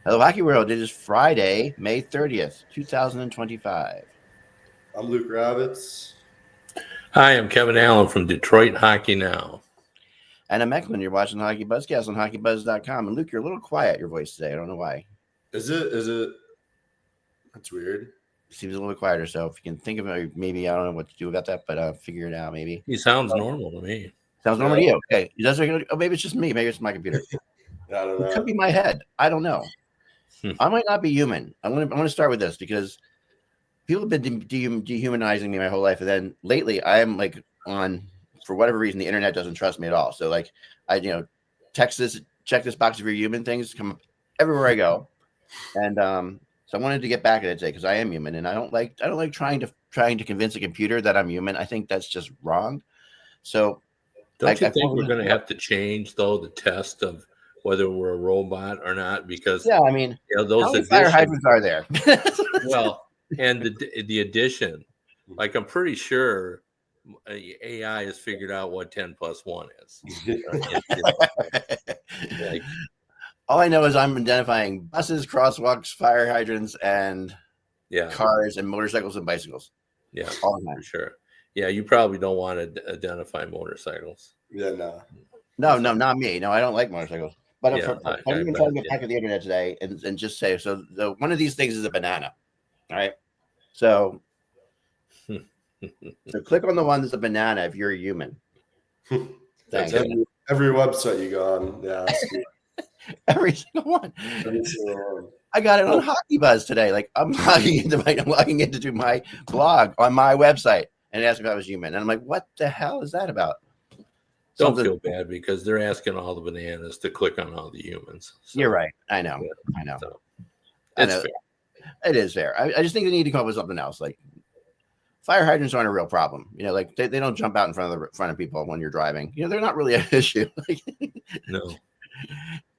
Hello, Hockey World. It is Friday, May 30th, 2025. I'm Luke Ravitz. Hi, I'm Kevin Allen from Detroit Hockey Now. And I'm Eklund. You're watching the Hockey Buzzcast on hockeybuzz.com. And Luke, you're a little quiet, your voice today. I don't know why. Is it? That's weird. It seems a little quieter. So if you can think of it, maybe I don't know what to do about that, but figure it out maybe. He sounds normal to me. Sounds normal to you. Okay. Oh, maybe it's just me. Maybe it's my computer. I don't It could know. be my head. I don't know. I might not be human. I want to start with this because people have been dehumanizing me my whole life. And then lately I am like for whatever reason, the internet doesn't trust me at all. So like text this, check this box if you're human things come up everywhere I go. And so I wanted to get back at it today because I am human and I don't like trying to convince a computer that I'm human. I think that's just wrong. So don't you think we're going to have to change though the test of whether we're a robot or not? Because I mean, those how many fire hydrants are there? Well, and the addition, like I'm pretty sure AI has figured out what 10 plus 1 is. Like, all I know is I'm identifying buses, crosswalks, fire hydrants, and cars and motorcycles and bicycles. Yeah, all the time. For sure. Yeah, you probably don't want to identify motorcycles. Yeah, no, not me. No, I don't like motorcycles. But I'm even trying to get back to the internet today and just say, so one of these things is a banana. All right. So click on the one that's a banana if you're a human. Thanks. Every website you go on, yeah. Every single one. I got it on Hockey Buzz today. Like I'm logging into my blog on my website and it asked me if I was human. And I'm like, what the hell is that about? Don't feel bad because they're asking all the bananas to click on all the humans. So, you're right. I know. So, it's fair. It is fair. I just think they need to come up with something else. Like fire hydrants aren't a real problem. Like they don't jump out in front of people when you're driving. They're not really an issue. No.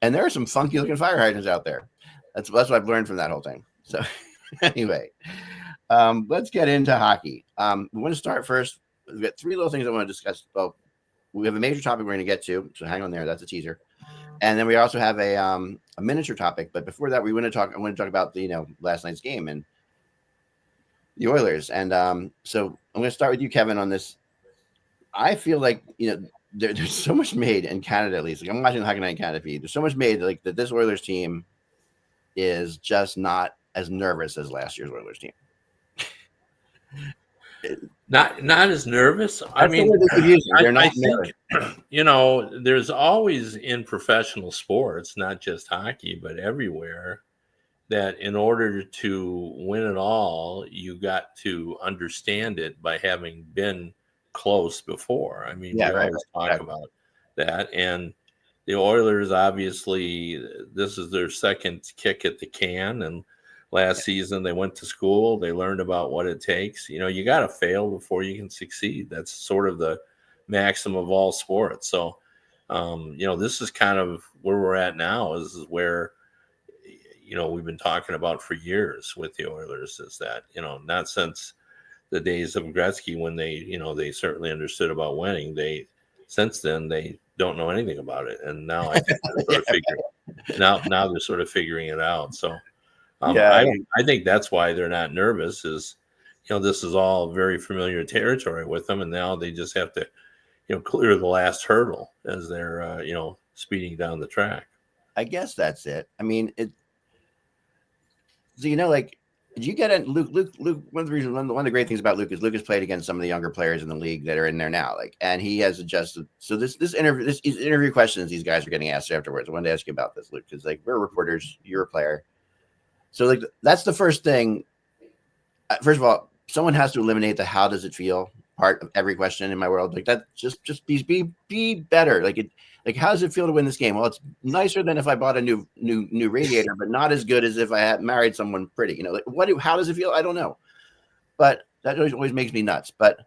And there are some funky looking fire hydrants out there. That's what I've learned from that whole thing. So anyway, let's get into hockey. We want to start first. We've got three little things I want to discuss. Well, we have a major topic we're going to get to, so hang on there. That's a teaser. And then we also have a miniature topic. But before that, I want to talk about the last night's game and the Oilers. And so I'm going to start with you, Kevin, on this. I feel like there's so much made in Canada, at least. Like I'm watching the Hockey Night in Canada feed. There's so much made like that this Oilers team is just not as nervous as last year's Oilers team. Not as nervous. I mean, I think there's always in professional sports, not just hockey, but everywhere, that in order to win it all, you got to understand it by having been close before. I mean, we always talk about that. And the Oilers, obviously, this is their second kick at the can. And last season, they went to school. They learned about what it takes. You got to fail before you can succeed. That's sort of the maxim of all sports. So, this is kind of where we're at now is where, we've been talking about for years with the Oilers is that, not since the days of Gretzky when they certainly understood about winning. Since then, they don't know anything about it. And now I think they're sort of figuring it out. So, I think that's why they're not nervous is, this is all very familiar territory with them. And now they just have to, clear the last hurdle as they're, speeding down the track. I guess that's it. I mean, so, like, did you get it? Luke, one of the great things about Luke is Luke has played against some of the younger players in the league that are in there now. Like, and he has adjusted. So these interview questions these guys are getting asked afterwards. I wanted to ask you about this, Luke, because like we're reporters, you're a player. So like that's the first thing. First of all, someone has to eliminate the "how does it feel" part of every question in my world. Like that, just be better. Like how does it feel to win this game? Well, it's nicer than if I bought a new radiator, but not as good as if I had married someone pretty. Like how does it feel? I don't know, but that always makes me nuts. But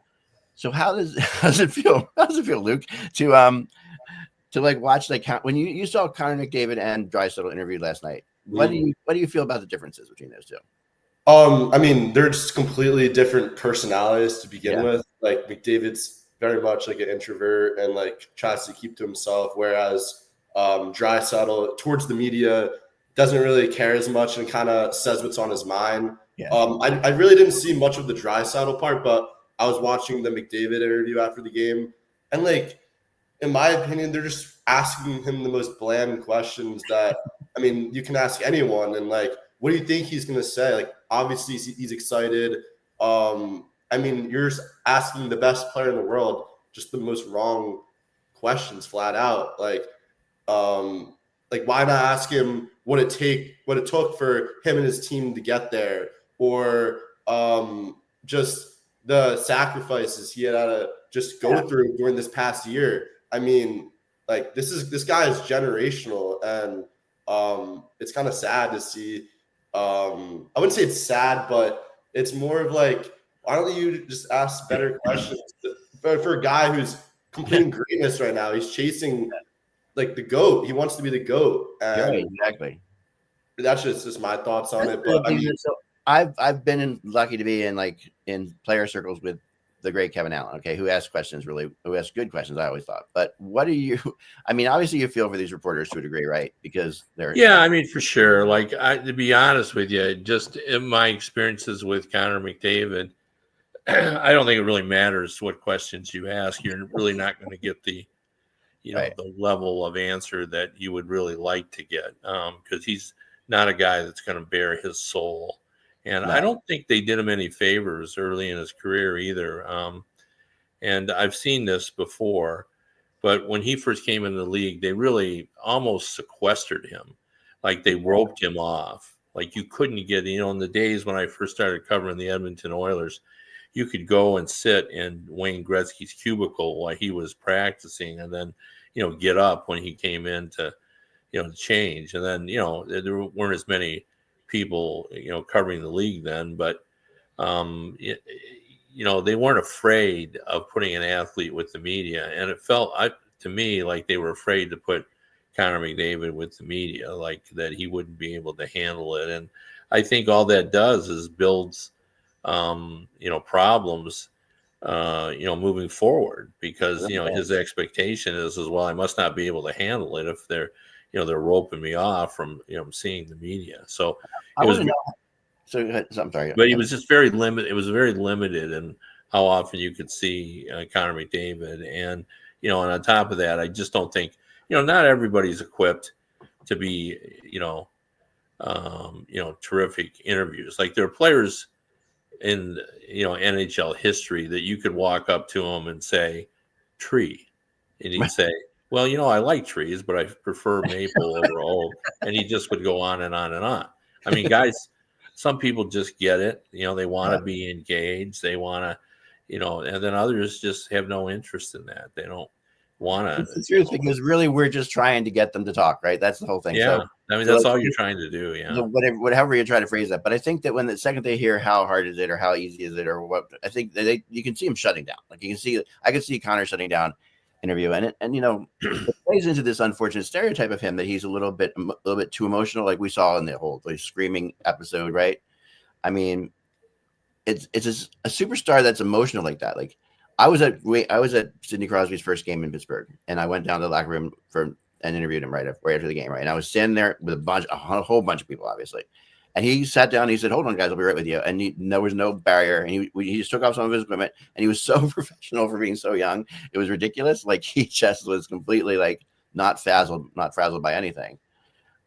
so how does it feel? How does it feel, Luke, to like watch like when you saw Connor McDavid and Draisaitl interviewed last night? What do you feel about the differences between those two? I mean, they're just completely different personalities to begin with. Like McDavid's very much like an introvert and like tries to keep to himself, whereas Draisaitl towards the media doesn't really care as much and kind of says what's on his mind. Yeah. I really didn't see much of the Draisaitl part, but I was watching the McDavid interview after the game, and like, in my opinion, they're just asking him the most bland questions that, I mean, you can ask anyone. And like, what do you think he's going to say? Like, obviously he's excited. I mean, you're just asking the best player in the world just the most wrong questions flat out. Like why not ask him what it took for him and his team to get there, or just the sacrifices he had to just go through during this past year. I mean, like this guy is generational, and it's kind of sad to see. I wouldn't say it's sad, but it's more of like, why don't you just ask better questions for a guy who's completing greatness right now? He's chasing like the GOAT. He wants to be the GOAT. And right, exactly. That's just my thoughts on it. But I mean, so I've been lucky to be in player circles with the great Kevin Allen, okay, who asks good questions, I always thought. But what do you, I mean, obviously you feel for these reporters to a degree, right? Because they're, yeah, I mean, for sure. Like, to be honest with you, just in my experiences with Connor McDavid, I don't think it really matters what questions you ask. You're really not going to get the, right, the level of answer that you would really like to get, because he's not a guy that's going to bare his soul. And I don't think they did him any favors early in his career either. And I've seen this before, but when he first came into the league, they really almost sequestered him. Like they roped him off. Like you couldn't get, in the days when I first started covering the Edmonton Oilers, you could go and sit in Wayne Gretzky's cubicle while he was practicing, and then, get up when he came in to, change. And then, there weren't as many people, covering the league then, but, they weren't afraid of putting an athlete with the media. And it felt to me like they were afraid to put Connor McDavid with the media, like that he wouldn't be able to handle it. And I think all that does is builds, problems, moving forward, because, his expectation is, well, I must not be able to handle it if they're roping me off from, seeing the media. So I'm sorry, but he was just very limited. It was very limited in how often you could see Connor McDavid. And, and on top of that, I just don't think, not everybody's equipped to be, terrific interviews. Like there are players in, NHL history that you could walk up to him and say, tree. And he'd say, well, I like trees, but I prefer maple over oak. And he just would go on and on and on. I mean, guys, some people just get it. They want to be engaged. They want to, and then others just have no interest in that. They don't want to. It's the truth, because really we're just trying to get them to talk, right? That's the whole thing. Yeah. So, I mean, that's all you're trying to do. Yeah. Whatever you're trying to phrase that. But I think that when the second they hear how hard is it or how easy is it or what, I think that you can see them shutting down. Like I can see Connor shutting down interview, and it plays into this unfortunate stereotype of him that he's a little bit too emotional, like we saw in the whole screaming episode, right? I mean, it's a superstar that's emotional like that. Like I was at Sidney Crosby's first game in Pittsburgh, and I went down to the locker room and interviewed him right after the game, right? And I was standing there with a whole bunch of people, obviously. And he sat down and he said, hold on, guys, I'll be right with you. And there was no barrier. And he just took off some of his equipment, and he was so professional for being so young. It was ridiculous. Like he just was completely like not frazzled by anything.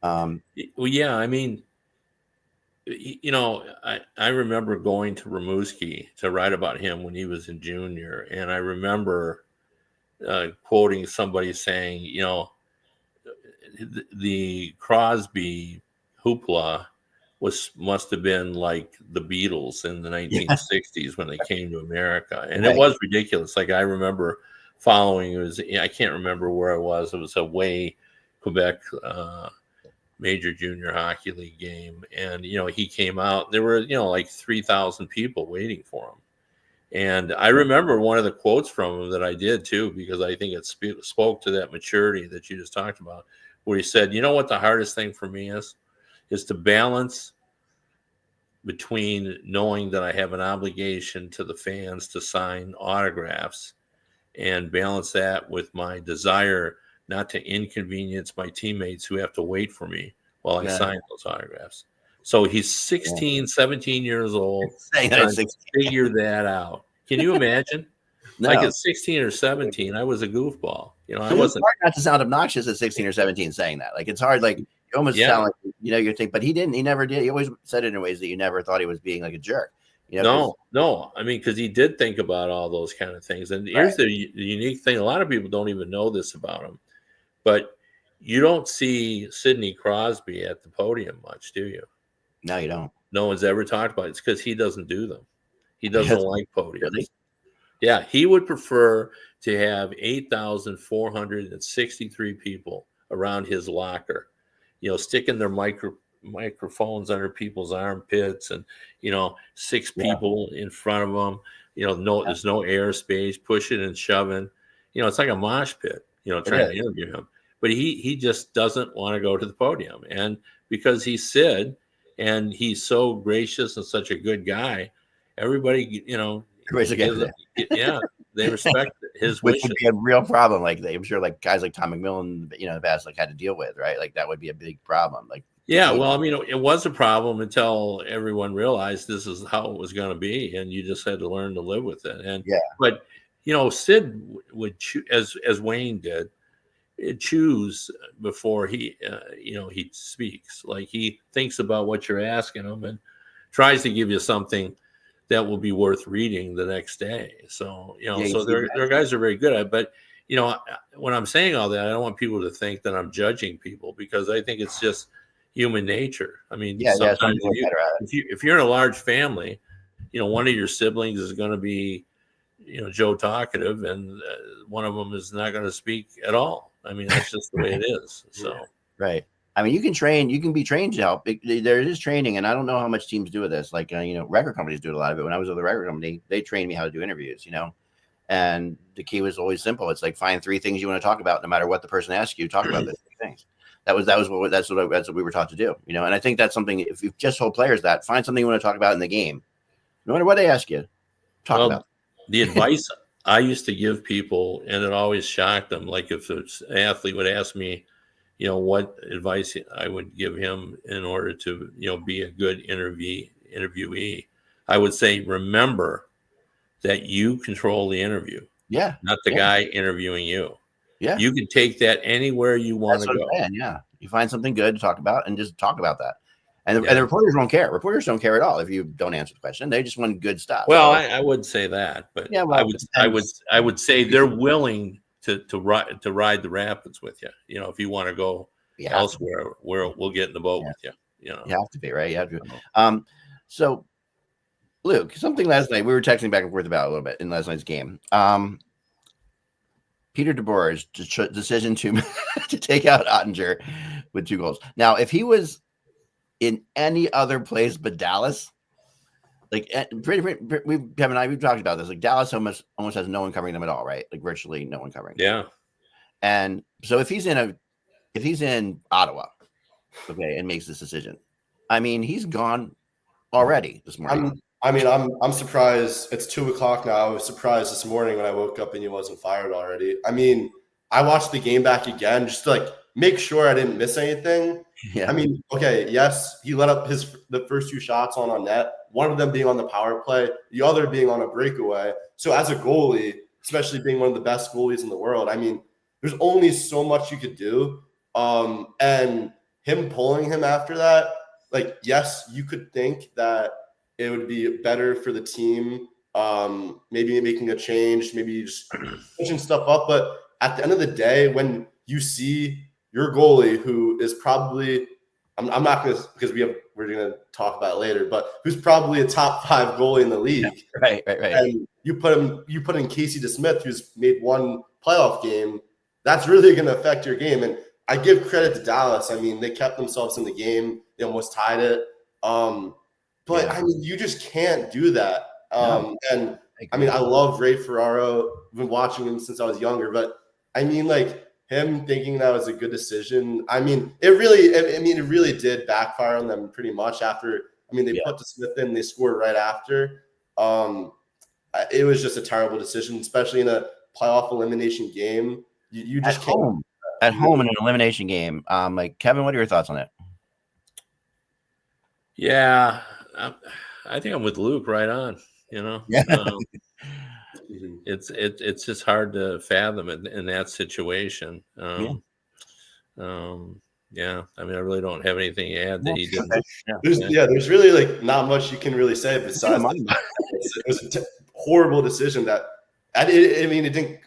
Well, yeah, I mean, I remember going to Rimouski to write about him when he was in junior. And I remember quoting somebody saying, the Crosby hoopla must have been like the Beatles in the 1960s when they came to America. And it was ridiculous. Like I remember following, I can't remember where I was. It was a Way, Quebec major junior hockey league game. And, he came out, there were, like 3,000 people waiting for him. And I remember one of the quotes from him that I did too, because I think it spoke to that maturity that you just talked about, where he said, what the hardest thing for me is to balance between knowing that I have an obligation to the fans to sign autographs, and balance that with my desire not to inconvenience my teammates who have to wait for me while I signed those autographs. So he's 16, 17 years old. Trying to figure that out. Can you imagine? No. Like at 16 or 17, I was a goofball. I wasn't. It's hard not to sound obnoxious at 16 or 17 saying that. Like, it's hard. Like, you almost sound like, you think, but he didn't. He never did. He always said it in ways that you never thought he was being like a jerk. No. I mean, because he did think about all those kind of things. And here's the unique thing. A lot of people don't even know this about him. But you don't see Sidney Crosby at the podium much, do you? No, you don't. No one's ever talked about it. It's because he doesn't do them. He doesn't like podiums. Really? Yeah, he would prefer to have 8,463 people around his locker, sticking their microphones under people's armpits and, 6 people in front of them. There's no airspace, pushing and shoving. It's like a mosh pit, trying to interview him. But he just doesn't want to go to the podium. And because he's Sid and he's so gracious and such a good guy, everybody, they respect his which wishes. would be a real problem. Like, I'm sure, like, guys like Tom McMillan, in the past, like, had to deal with, right? Like, that would be a big problem. Like, well, I mean, it was a problem until everyone realized this is how it was going to be, and you just had to learn to live with it. And but Sid would as Wayne did, choose before he speaks. Like, he thinks about what you're asking him and tries to give you something that will be worth reading the next day. So, so their guys are very good at it. But, when I'm saying all that, I don't want people to think that I'm judging people, because I think it's just human nature. I mean, sometimes if you're in a large family, one of your siblings is going to be, Joe talkative, and one of them is not going to speak at all. I mean, that's just the way it is. So, right. I mean, you can be trained to help. There is training, and I don't know how much teams do with this. Like, record companies do a lot of it. When I was with a record company, they trained me how to do interviews, and the key was always simple. It's like, find 3 things you want to talk about, no matter what the person asks you. Talk about those 3 things. That's what we were taught to do, And I think that's something. If you just told players that, find something you want to talk about in the game, no matter what they ask you, talk about. The advice I used to give people, and it always shocked them. Like, if an athlete would ask me, what advice I would give him in order to, be a good interviewee, I would say, remember that you control the interview. Yeah. Not the guy interviewing you. Yeah. You can take that anywhere you want to go. Yeah. You find something good to talk about and just talk about that. And the reporters don't care. Reporters don't care at all if you don't answer the question. They just want good stuff. Well, I wouldn't say that, but I would say they're willing to ride the rapids with you. If you want to go elsewhere, we'll get in the boat with you. You have to be, right. You have to. So, Luke, something last night we were texting back and forth about a little bit in last night's game. Peter DeBoer's decision to take out Ottinger with 2 goals. Now, if he was in any other place but Dallas, like, Kevin and I, we've talked about this. Like, Dallas almost has no one covering them at all, right? Like, virtually no one covering them. Yeah. And so if he's in Ottawa, okay, and makes this decision, I mean, he's gone already this morning. I'm surprised. It's 2:00 now. I was surprised this morning when I woke up and he wasn't fired already. I mean, I watched the game back again just to, like, make sure I didn't miss anything. Yeah. I mean, okay, yes, he let up the first 2 shots on net, one of them being on the power play, the other being on a breakaway. So as a goalie, especially being one of the best goalies in the world, I mean, there's only so much you could do. And him pulling him after that, like, yes, you could think that it would be better for the team, maybe making a change, maybe just pushing stuff up. But at the end of the day, when you see your goalie, who is probably, I'm not going to, because we're going to talk about it later, but who's probably a top 5 goalie in the league. Right. And you put in Casey DeSmith, who's made 1 playoff game. That's really going to affect your game. And I give credit to Dallas. I mean, they kept themselves in the game. They almost tied it. But I mean, you just can't do that. And I mean, I love Ray Ferraro. I've been watching him since I was younger, but I mean, like, him thinking that was a good decision. I mean, it really did backfire on them pretty much after. I mean, they put the Smith in, they scored right after. It was just a terrible decision, especially in a playoff elimination game. You just at home in an elimination game. Like, Kevin, what are your thoughts on it? Yeah, I think I'm with Luke right on. Yeah. It's just hard to fathom it in that situation. Yeah, I mean, I really don't have anything to add that he didn't. Okay. There's really like not much you can really say besides it was a horrible decision that I mean,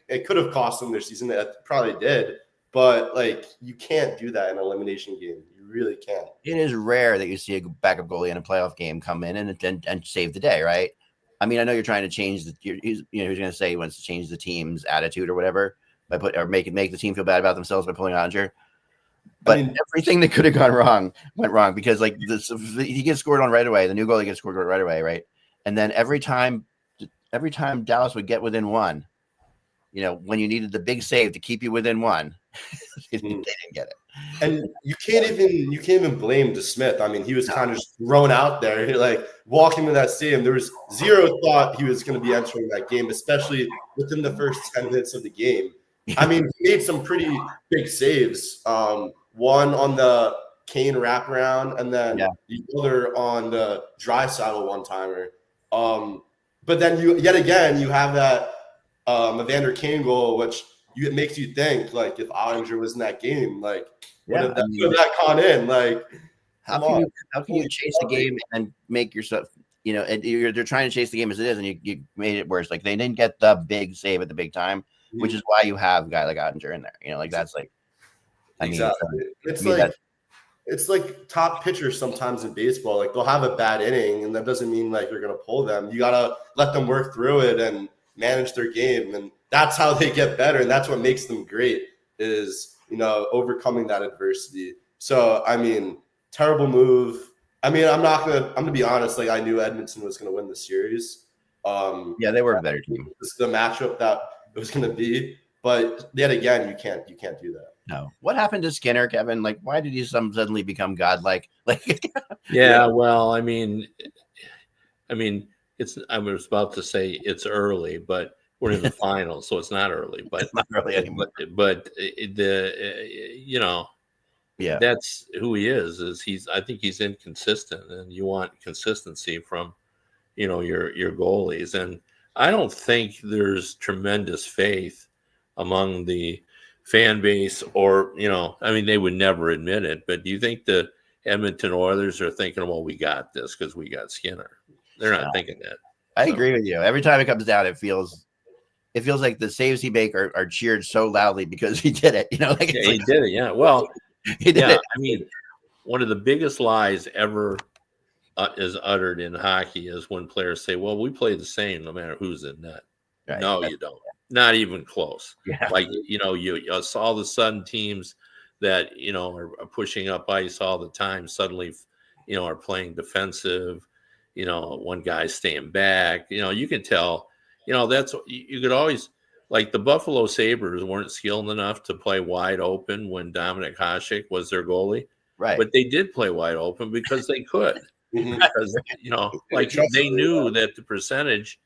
it could have cost them their season. It probably did, but like you can't do that in an elimination game. You really can't. It is rare that you see a backup goalie in a playoff game come in and save the day, right? I mean, I know you're trying to change he's going to say he wants to change the team's attitude or whatever make the team feel bad about themselves by pulling Oettinger. But everything that could have gone wrong went wrong because like he gets scored on right away. The new goalie gets scored on right away, right? And then every time Dallas would get within one, when you needed the big save to keep you within one, they didn't get it. And you can't even blame DeSmith. I mean, he was kind of just thrown out there. Like walking into that stadium, there was zero thought he was going to be entering that game, especially within the first 10 minutes of the game. I mean, he made some pretty big saves. One on the Kane wraparound, and then the other on the Draisaitl one-timer. But then you have that Evander Kane goal, which it makes you think like if Oettinger was in that game, like would have that gone in? Like how can you chase the game and make yourself they're trying to chase the game as it is, and you made it worse. Like they didn't get the big save at the big time, which is why you have a guy like Oettinger in there. Like that's like it's like top pitchers sometimes in baseball. Like they'll have a bad inning, and that doesn't mean like you're gonna pull them. You gotta let them work through it and manage their game, and that's how they get better. And that's what makes them great is overcoming that adversity. So I mean, terrible move. I mean, I'm gonna be honest. Like I knew Edmonton was gonna win the series. They were a better team. This is the matchup that it was gonna be, but yet again, you can't do that. No. What happened to Skinner, Kevin? Like, why did he suddenly become godlike? Like, well, I mean, it's. I was about to say it's early, but we're in the finals, so it's not early. But it's not early anymore. But that's who he is. I think he's inconsistent, and you want consistency from, your goalies. And I don't think there's tremendous faith among the fan base, or they would never admit it. But do you think the Edmonton Oilers are thinking, well, we got this because we got Skinner? They're not thinking that. I agree with you. Every time it comes down, it feels like the saves he make are cheered so loudly because he did it. He did it. Yeah. Well, he did it. I mean, one of the biggest lies ever is uttered in hockey is when players say, well, we play the same no matter who's in net. Right. No, you don't. Not even close. Yeah. Like, you saw all of a sudden teams that, are pushing up ice all the time suddenly, are playing defensive, one guy's staying back, you can tell, that's, you could always, like the Buffalo Sabres weren't skilled enough to play wide open when Dominic Hasek was their goalie. Right. But they did play wide open because they could. Because they knew that the percentage,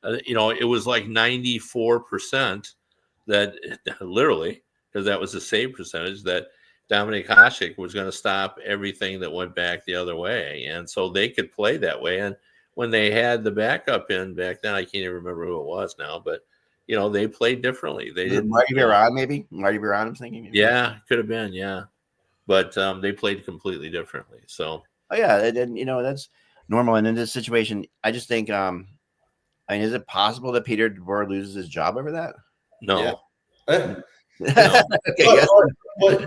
it was like 94% that literally, because that was the save percentage, that Dominic Hasek was going to stop everything that went back the other way, and so they could play that way. And when they had the backup in back then, I can't even remember who it was now, but they played differently. They didn't. Marty Biron, maybe Marty Biron. I'm thinking. Maybe. Yeah, could have been. Yeah, but they played completely differently. So. Oh yeah, and that's normal. And in this situation, I just think, is it possible that Peter DeBoer loses his job over that? No. Yeah. No. Okay, but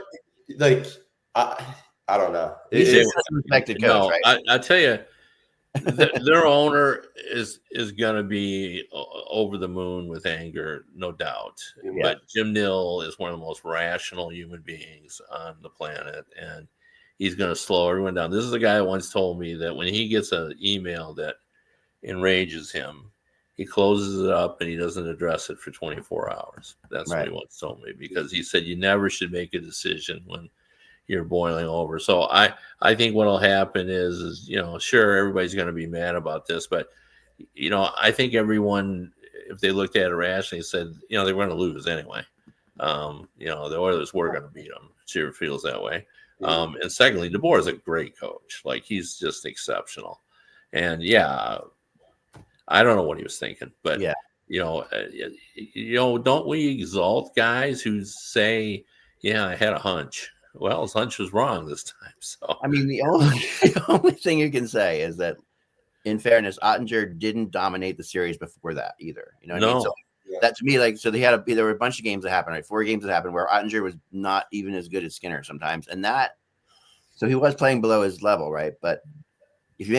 like I don't know. He's a respected coach, right? I tell you, their owner is going to be over the moon with anger, no doubt. Yeah. But Jim Nill is one of the most rational human beings on the planet, and he's going to slow everyone down. This is a guy who once told me that when he gets an email that enrages him, he closes it up and he doesn't address it for 24 hours. That's what he once told me, because he said you never should make a decision when you're boiling over. So I think what will happen is sure, everybody's going to be mad about this, but I think everyone, if they looked at it rationally, said they were going to lose anyway. The Oilers were going to beat them. Sure feels that way. And secondly, DeBoer is a great coach. Like, he's just exceptional. And yeah, I don't know what he was thinking, but Yeah. Don't we exalt guys who say, "Yeah, I had a hunch." Well, his hunch was wrong this time. So I mean, the only thing you can say is that, in fairness, Ottinger didn't dominate the series before that either. You know what I mean? So that, to me, like, so there were a bunch of games that happened, right? 4 games that happened where Ottinger was not even as good as Skinner sometimes, and so he was playing below his level, right? But if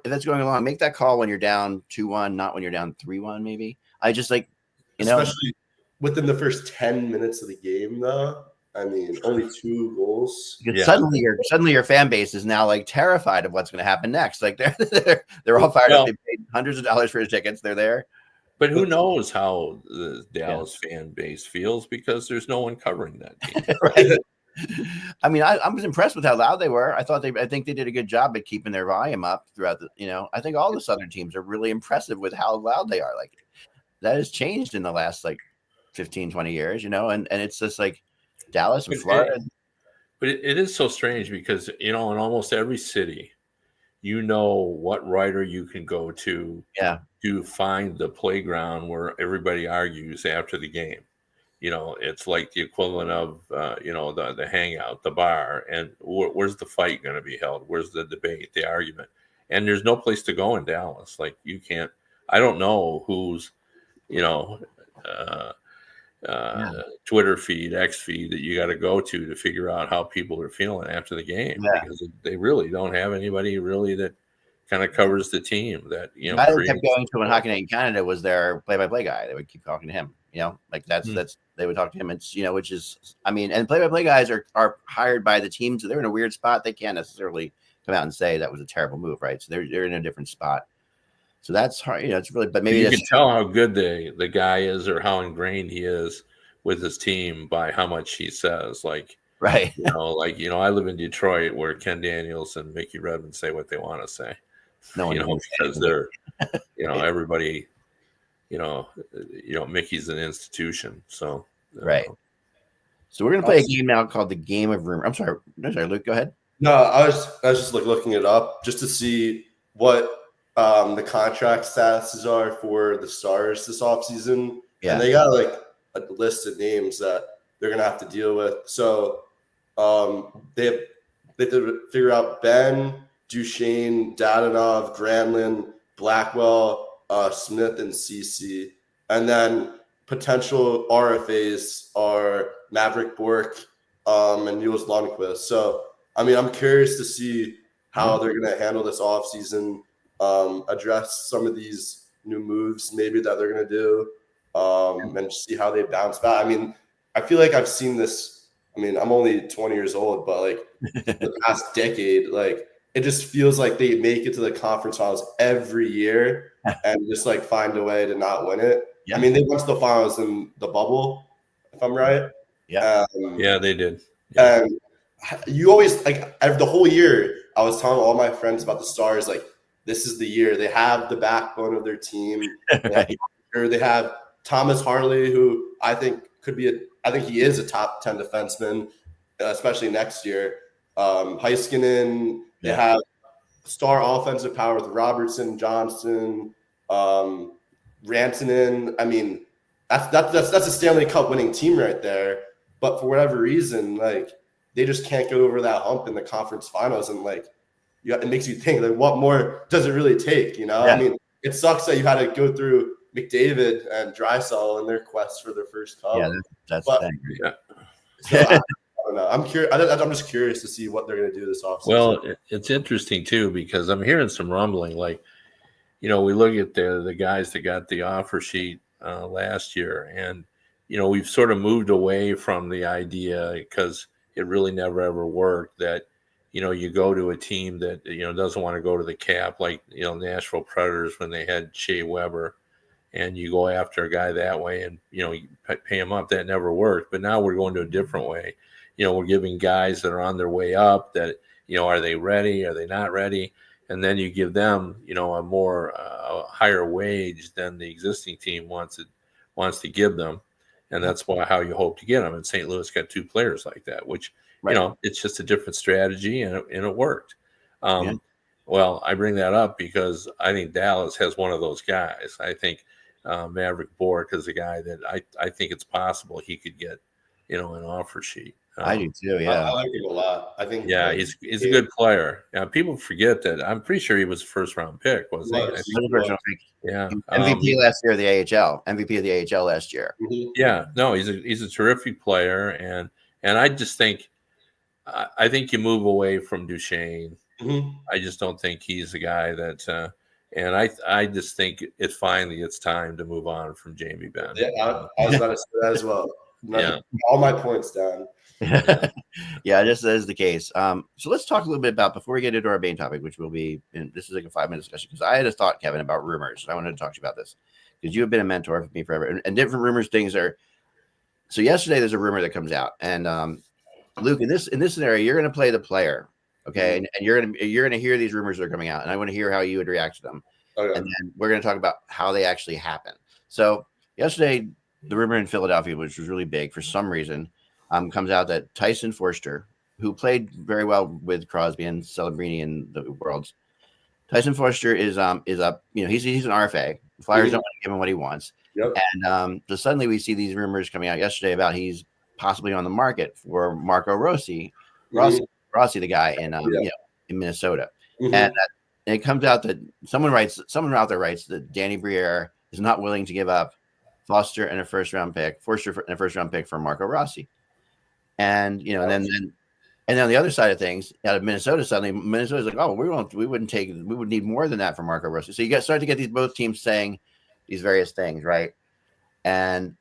that's going along, make that call when you're down 2-1, not when you're down 3-1. Maybe I just especially within the first 10 minutes of the game, though. I mean, only 2 goals. Because suddenly your fan base is now like terrified of what's going to happen next. Like they're all fired up. They paid hundreds of dollars for his tickets. They're there. But who knows how the Dallas fan base feels, because there's no one covering that team. Right. I mean, I was impressed with how loud they were. I think they did a good job at keeping their volume up throughout I think all the Southern teams are really impressive with how loud they are. Like, that has changed in the last 15, 20 years, and it's just like Dallas and Florida. But it is so strange because, in almost every city, what writer you can go to to find the playground where everybody argues after the game. It's like the equivalent of, the hangout, the bar, and where's the fight going to be held? Where's the debate, the argument? And there's no place to go in Dallas. Like, you can't, I don't know who's, Twitter feed, X feed that you got to go to figure out how people are feeling after the game, because they really don't have anybody really that kind of covers the team. That I kept going to when Hockey Night in Canada was their play-by-play guy. They would keep talking to him. That's they would talk to him. It's which is, I mean, and play-by-play guys are hired by the team, so they're in a weird spot. They can't necessarily come out and say that was a terrible move, right? So they're in a different spot. So that's hard, it's really, but maybe you can tell how good the guy is or how ingrained he is with his team by how much he says. Like, right. I live in Detroit, where Ken Daniels and Mickey Redmond say what they want to say. No one because they're, everybody, Mickey's an institution. So, right. So we're going to play a game now called the Game of Rumor. I'm sorry, Luke, go ahead. No, I was just looking it up just to see what the contract statuses are for the Stars this offseason. Yeah. And they got a list of names that they're going to have to deal with. So they have to figure out Ben, Duchesne, Dadonov, Granlund, Blackwell, Smith, and CC. And then potential RFAs are Maverick Bork and Niels Lundqvist. So, I mean, I'm curious to see how they're going to handle this offseason, address some of these new moves maybe that they're going to do, and see how they bounce back. I mean, I feel like I've seen this. I mean, I'm only 20 years old, but the past decade, it just feels like they make it to the conference finals every year and just find a way to not win it. Yeah. I mean, they went to the finals in the bubble, if I'm right. Yeah. Yeah, they did. Yeah. And you always the whole year, I was telling all my friends about the Stars, this is the year. They have the backbone of their team. They have Thomas Harley, who I think I think he is a top 10 defenseman, especially next year. Heiskanen. They have star offensive power with Robertson, Johnson, Rantanen. I mean, that's a Stanley Cup winning team right there. But for whatever reason, they just can't get over that hump in the conference finals, and it makes you think, what more does it really take? Yeah. I mean, it sucks that you had to go through McDavid and Drysdale in their quest for their first cup. Yeah, that's the thing. Yeah. So I don't know. I'm curious. I'm just curious to see what they're going to do this offseason. Well, it's interesting too, because I'm hearing some rumbling. We look at the guys that got the offer sheet last year, and we've sort of moved away from the idea, because it really never ever worked, that you go to a team that doesn't want to go to the cap, Nashville Predators when they had Shea Weber, and you go after a guy that way and you pay him up. That never worked. But now we're going to a different way. We're giving guys that are on their way up that are they ready, are they not ready, and then you give them a more higher wage than the existing team wants to give them, and that's how you hope to get them. And St. Louis got 2 players like that, which it's just a different strategy, and it worked. Yeah. Well, I bring that up because I think Dallas has one of those guys. I think Maverick Bork is a guy that I think it's possible he could get, an offer sheet. I do too. I Yeah. like him a lot. I think. Yeah, he's a good player. Yeah, people forget that. I'm pretty sure he was a first round pick, wasn't he? I think, He was a first round pick. yeah. MVP last year of the AHL. MVP of the AHL last year. Yeah, no, he's a terrific player, and I just think I think you move away from Duchesne. I just don't think he's the guy that. And I just think it's time to move on from Jamie Benn. Yeah, I was about to say that as well. Yeah. All my points down. Yeah, just as the case. So let's talk a little bit about, before we get into our main topic, which will be, and this is like a 5-minute discussion, because I had a thought, Kevin, about rumors. I wanted to talk to you about this because you have been a mentor for me forever, and different rumors things are. So yesterday there's a rumor that comes out, and Luke, in this scenario, you're going to play the player, okay, and you're going to hear these rumors that are coming out, and I want to hear how you would react to them, and then we're going to talk about how they actually happen. So yesterday, the rumor in Philadelphia, which was really big for some reason, comes out that Tyson Forster, who played very well with Crosby and Celebrini in the Worlds, Tyson Forster is up. He's an RFA. The Flyers don't want to give him what he wants. Yep. And so suddenly we see these rumors coming out yesterday about he's possibly on the market for Marco Rossi, the guy in in Minnesota, and it comes out that someone out there writes that Danny Briere is not willing to give up Forster and a first round pick for Marco Rossi, and and then on the other side of things, out of Minnesota, suddenly Minnesota's like, oh, we would need more than that for Marco Rossi. So you start to get both teams saying these various things, right? And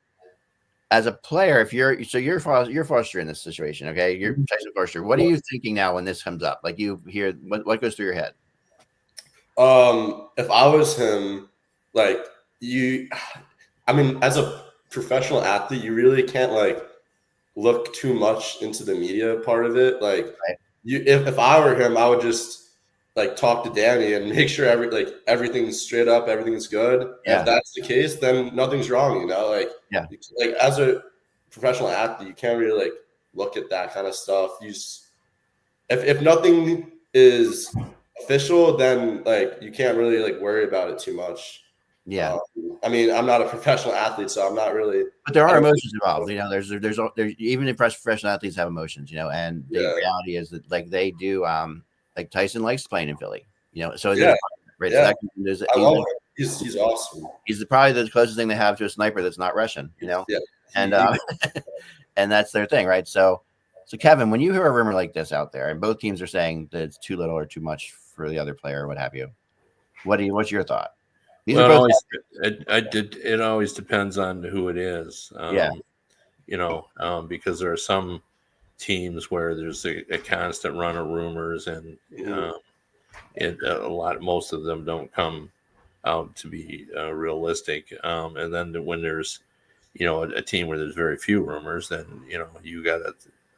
as a player, if you're Forster in this situation, okay, you're Tyson Forster. What are you thinking now when this comes up? Like, you hear what goes through your head? If I was him, as a professional athlete, you really can't look too much into the media part of it. If I were him, I would just talk to Danny and make sure everything's straight up, everything's good. Yeah. If that's the case, then nothing's wrong. As a professional athlete, you can't really look at that kind of stuff. If nothing is official, then you can't really worry about it too much. Yeah. I'm not a professional athlete, so I'm not really. But there are emotions involved. There's even if professional athletes have emotions, and the reality is that they do. Tyson likes playing in Philly, So yeah, right. Yeah. So I love him. He's awesome. He's probably the closest thing they have to a sniper that's not Russian, Yeah. And and that's their thing, right? So Kevin, when you hear a rumor like this out there, and both teams are saying that it's too little or too much for the other player, or what have you, what's your thought? It always depends on who it is. Because there are some teams where there's a constant run of rumors, and most of them don't come out to be realistic. And then when there's a team where there's very few rumors, then you got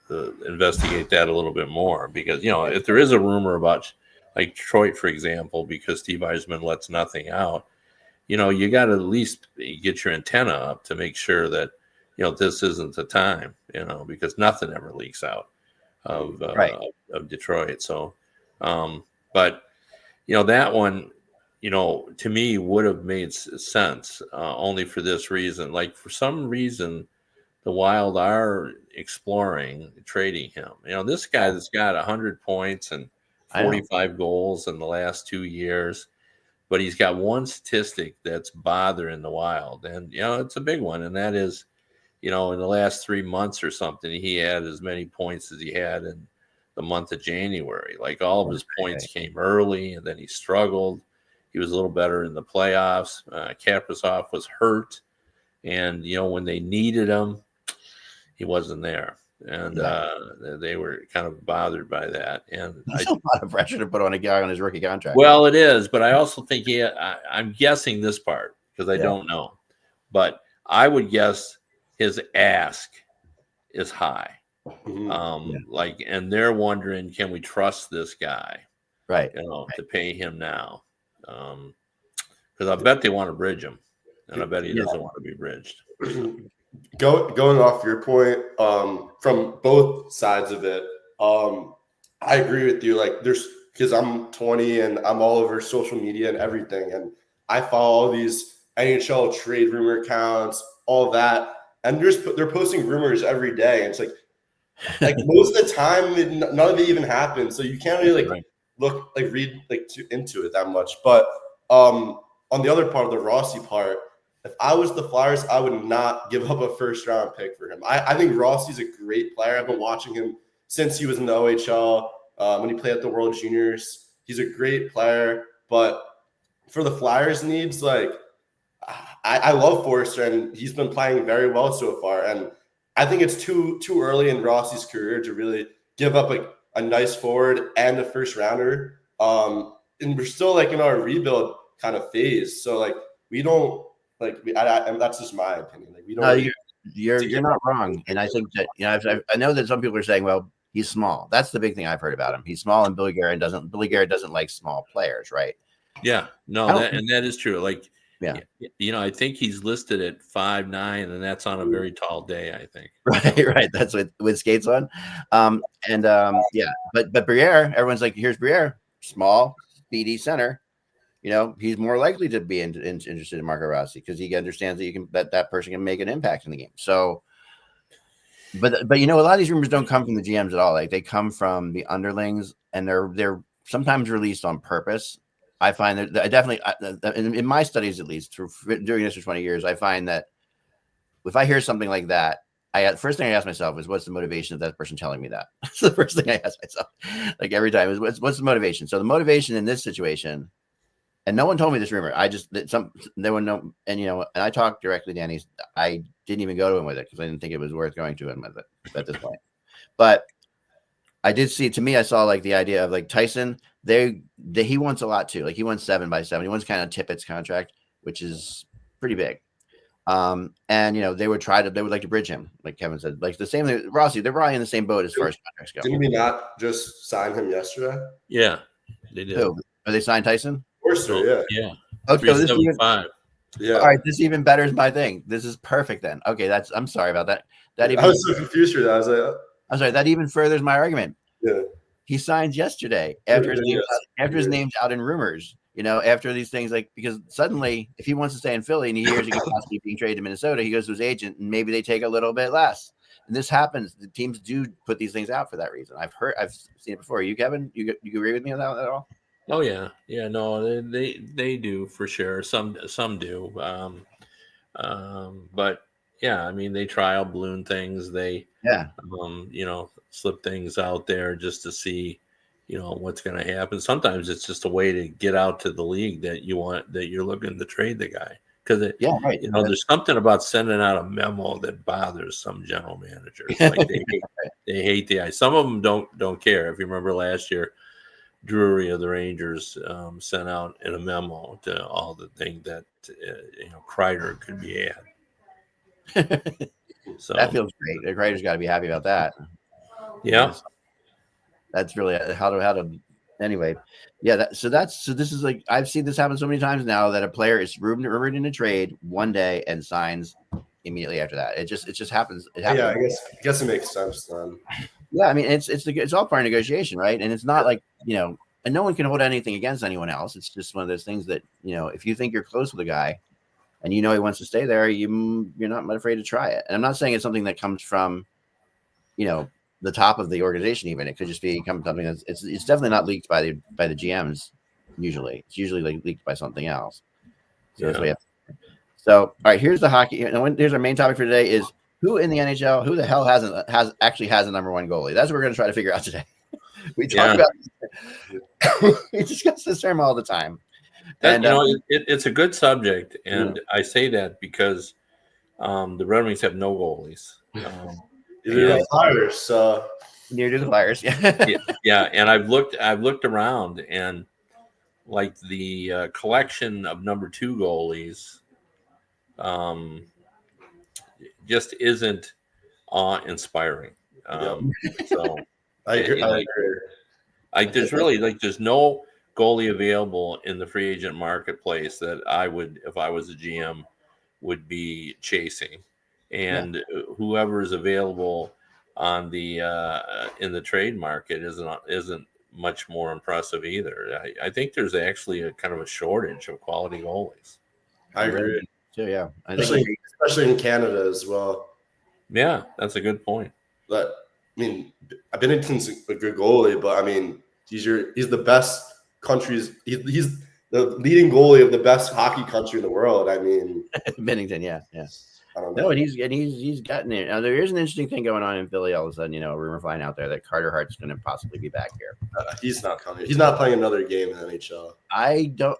to investigate that a little bit more, because if there is a rumor about Detroit, for example, because Steve Eisman lets nothing out, you got to at least get your antenna up to make sure that this isn't the time, because nothing ever leaks out of Detroit. So, but that one, to me would have made sense only for this reason. For some reason, the Wild are exploring trading him. This guy that's got 100 points and 45 goals in the last 2 years, but he's got one statistic that's bothering the Wild, and it's a big one, and that is, in the last 3 months or something, he had as many points as he had in the month of January. All of his points came early, and then he struggled. He was a little better in the playoffs. Kaprizov was hurt, and when they needed him, he wasn't there, and they were kind of bothered by that. And it's a lot of pressure to put on a guy on his rookie contract. Well, it is, but I also think I'm guessing this part because I don't know, but I would guess his ask is high. And they're wondering, can we trust this guy? Right. To pay him now. Because I bet they want to bridge him, and I bet he doesn't want to be bridged. Going off your point, from both sides of it, I agree with you. Like, because I'm 20 and I'm all over social media and everything, and I follow all these NHL trade rumor accounts, all that, and they're posting rumors every day, and it's like most of the time, none of it even happens. So you can't really Right. read into it that much. But on the other part of the Rossi part, if I was the Flyers, I would not give up a first round pick for him. I think Rossi's a great player. I've been watching him since he was in the OHL, when he played at the World Juniors. He's a great player, but for the Flyers' needs, like I love Forster, and he's been playing very well so far. And I think it's too early in Rossi's career to really give up a nice forward and a first rounder. And we're still like in our rebuild kind of phase, so like we don't and that's just my opinion. Like we don't. No, really you're not wrong, and I think that I know that some people are saying, well, he's small. That's the big thing I've heard about him. He's small, and Billy Garrett doesn't like small players, right? Yeah, no, that is true. Like, Yeah. I think he's listed at 5'9", and that's on a very tall day, I think. Right. That's with skates on. Yeah, but Briere, everyone's like, here's Briere, small, speedy center. He's more likely to be interested in Marco Rossi because he understands that that person can make an impact in the game. So, but a lot of these rumors don't come from the GMs at all. Like they come from the underlings, and they're sometimes released on purpose. I find that I definitely, in my studies at least, doing this for 20 years, I find that if I hear something like that, first thing I ask myself is, what's the motivation of that person telling me that? That's the first thing I ask myself. Like every time is, what's the motivation? So the motivation in this situation. And no one told me this rumor. No one know. And, and I talked directly to Danny. I didn't even go to him with it because I didn't think it was worth going to him with it at this point. But I did see, to me, I saw like the idea of like Tyson, he wants a lot too. Like he wants 7x7. He wants kind of Tippett's contract, which is pretty big. And they would like to bridge him, like Kevin said, like the same thing. Rossi, they're probably in the same boat as far as contracts go. Didn't we not just sign him yesterday? Yeah, they did. Who? Are they signed Tyson? Forster, yeah. Okay, this yeah. All right, this even betters my thing. This is perfect then. Okay, I'm sorry about that. I was so confused for that. I was like, I'm sorry. That even furthers my argument. Yeah. He signed yesterday after his name's out in rumors. After these things, like, because suddenly, if he wants to stay in Philly and he hears he could possibly being traded to Minnesota, he goes to his agent and maybe they take a little bit less. And this happens. The teams do put these things out for that reason. I've seen it before. You, Kevin, you agree with me on that at all? Oh yeah, no, they do for sure. Some do, but yeah, I mean they trial balloon things. They slip things out there just to see, what's going to happen. Sometimes it's just a way to get out to the league that you're looking to trade the guy because there's something about sending out a memo that bothers some general managers. Like they hate the guy. Some of them don't care. If you remember last year, Drury of the Rangers sent out in a memo to all the things that Kreider could be at. So that feels great. The Kreider's got to be happy about that. Yeah, that's really how to. Anyway, yeah. So this is like I've seen this happen so many times now that a player is rumored in a trade one day and signs immediately after that. It just happens. It happens. Yeah, I guess it makes sense then. Yeah, I mean it's all part of negotiation, right? And it's not like and no one can hold anything against anyone else. It's just one of those things that if you think you're close with a guy, and he wants to stay there, you're not afraid to try it. And I'm not saying it's something that comes from the top of the organization. Even it could just become something that's it's definitely not leaked by the GMs. Usually, it's usually like leaked by something else. So that's what we have. So all right, here's the hockey. Here's our main topic for today is. Who in the NHL? Who the hell has a number one goalie? That's what we're going to try to figure out today. We talk about we discuss this term all the time, and it's a good subject, and I say that because the Red Wings have no goalies. The Flyers, so near to the Flyers, yeah. And I've looked around, and like the collection of number two goalies. Just isn't awe-inspiring. So I agree. There's no goalie available in the free agent marketplace that I would, if I was a GM, would be chasing. and whoever is available on the in the trade market isn't much more impressive either. I think there's actually a kind of a shortage of quality goalies. I agree. So yeah, especially in Canada as well. Yeah, that's a good point. But I mean, Binnington's a good goalie, but I mean, he's the best country's. He's the leading goalie of the best hockey country in the world. I mean, Binnington, yeah. I don't know. No, and he's gotten it. Now there is an interesting thing going on in Philly. All of a sudden, a rumor flying out there that Carter Hart's going to possibly be back here. He's not coming. He's not playing another game in the NHL. I don't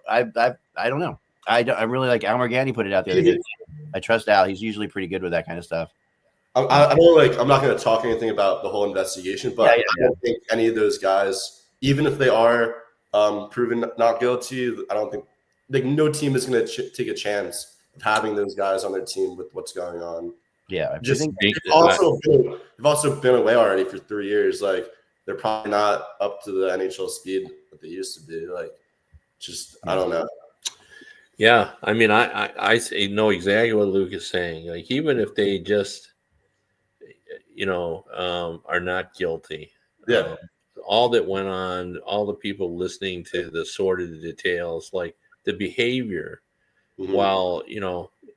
know. I really like Al Morganti put it out there. I trust Al. He's usually pretty good with that kind of stuff. I'm not going to talk anything about the whole investigation, but I don't think any of those guys, even if they are proven not guilty, I don't think no team is going to take a chance of having those guys on their team with what's going on. Yeah, they've also been away already for 3 years. Like they're probably not up to the NHL speed that they used to be. Like, I don't know. Yeah, I mean, I know exactly what Luke is saying. Like, even if they just, are not guilty. Yeah. All that went on, all the people listening to the sordid details, like the behavior, while,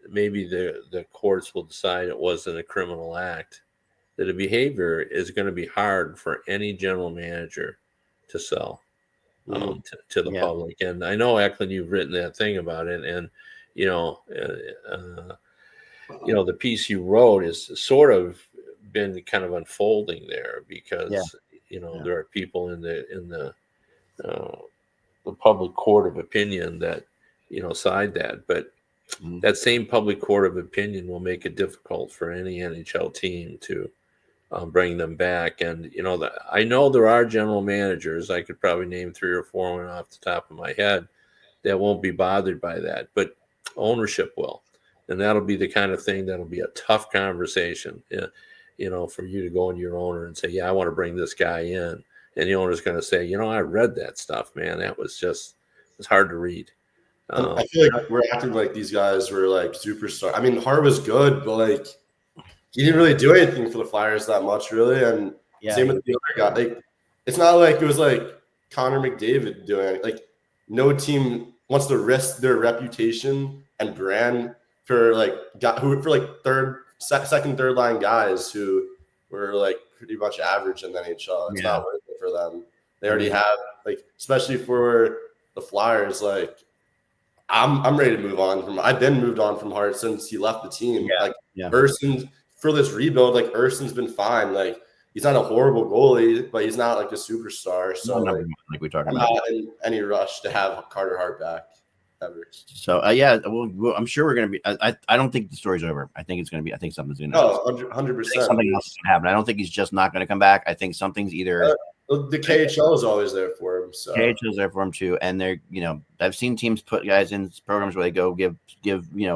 maybe the courts will decide it wasn't a criminal act, that the behavior is going to be hard for any general manager to sell. To the public. And I know, Eklund, you've written that thing about it, and the piece you wrote is sort of been kind of unfolding there because there are people in the public court of opinion that side that, but that same public court of opinion will make it difficult for any NHL team to bring them back. And I know there are general managers, I could probably name 3 or 4 off the top of my head, that won't be bothered by that, but ownership will. And that'll be the kind of thing that'll be a tough conversation, for you to go into your owner and say, yeah, I want to bring this guy in, and the owner's going to say, I read that stuff, man, that was it's hard to read. I feel like we're acting like these guys were like superstars. I mean, Hart was good, but like he didn't really do anything for the Flyers that much, really. And same with the other guy. Like, it's not like it was like Connor McDavid doing it. Like, no team wants to risk their reputation and brand for second, third line guys who were like pretty much average in the NHL. It's not worth it for them. They already have, like, especially for the Flyers. Like, I'm ready to move on from. I've been moved on from Hart since he left the team. Ersson, for this rebuild, like Erson's been fine. Like, he's not a horrible goalie, but he's not like a superstar. So like we talked about, not in any rush to have Carter Hart back ever. So well, I'm sure we're gonna be. I don't think the story's over. I think it's gonna be. I think something's gonna. 100%. Something else is gonna happen. I don't think he's just not gonna come back. I think something's either. The KHL is always there for him. So KHL is there for him too, and they're I've seen teams put guys in programs where they go give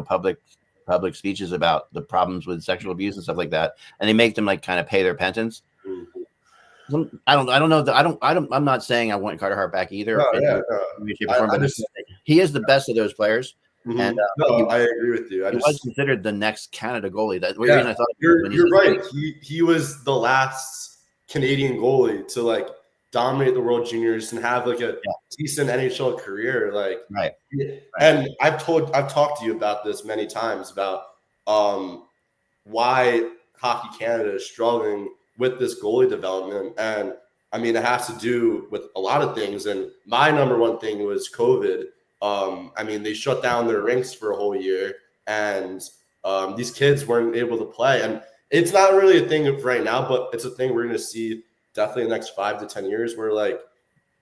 public speeches about the problems with sexual abuse and stuff like that, and they make them like kind of pay their penance. I don't know. I'm not saying I want Carter Hart back either. He is the best of those players. And I agree with you. He was considered the next Canada goalie. That's the reason I thought you're right. He was the last Canadian goalie to like dominate the World Juniors and have like a decent NHL career. Like, right. And I've talked to you about this many times about why Hockey Canada is struggling with this goalie development. And I mean, it has to do with a lot of things. And my number one thing was COVID. I mean, they shut down their rinks for a whole year, and these kids weren't able to play. And it's not really a thing right now, but it's a thing we're going to see definitely in the next 5 to 10 years where, like,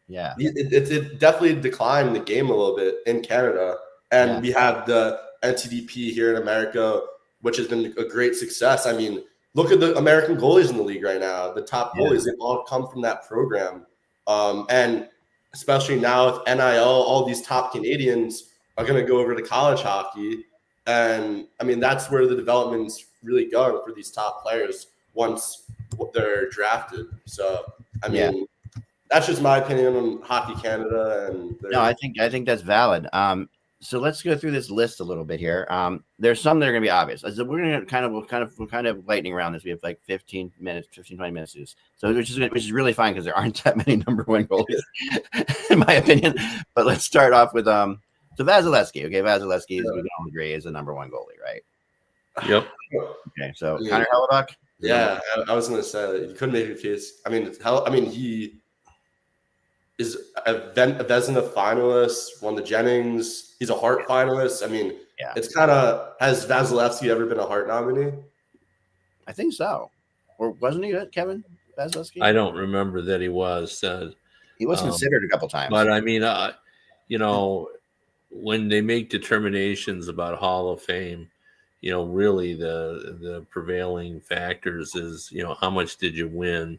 it definitely declined the game a little bit in Canada. And we have the NTDP here in America, which has been a great success. I mean, look at the American goalies in the league right now. The top goalies, they've all come from that program. And especially now with NIL, all these top Canadians are going to go over to college hockey. And, I mean, that's where the development's really going for these top players once they're drafted. So, I mean, that's just my opinion on Hockey Canada. And no, I think that's valid. So let's go through this list a little bit here. There's some that are going to be obvious. So we're going to we're kind of lightning around this. We have like 15 minutes, 15, 20 minutes. So which is really fine because there aren't that many number one goalies, in my opinion. But let's start off with so Vasilevsky. Okay, Vasilevsky is, we can all agree, is the number one goalie, right? Yep. Okay, so Connor Hellebuck. Yeah, I was going to say that you couldn't make a case. I mean, he is a Vezina finalist, won the Jennings. He's a Hart finalist. I mean, It's kind of, has Vasilevsky ever been a Hart nominee? I think so. Or wasn't he, Kevin Vasilevsky? I don't remember that he was. He was considered a couple times. But I mean, when they make determinations about Hall of Fame, really the prevailing factors is, how much did you win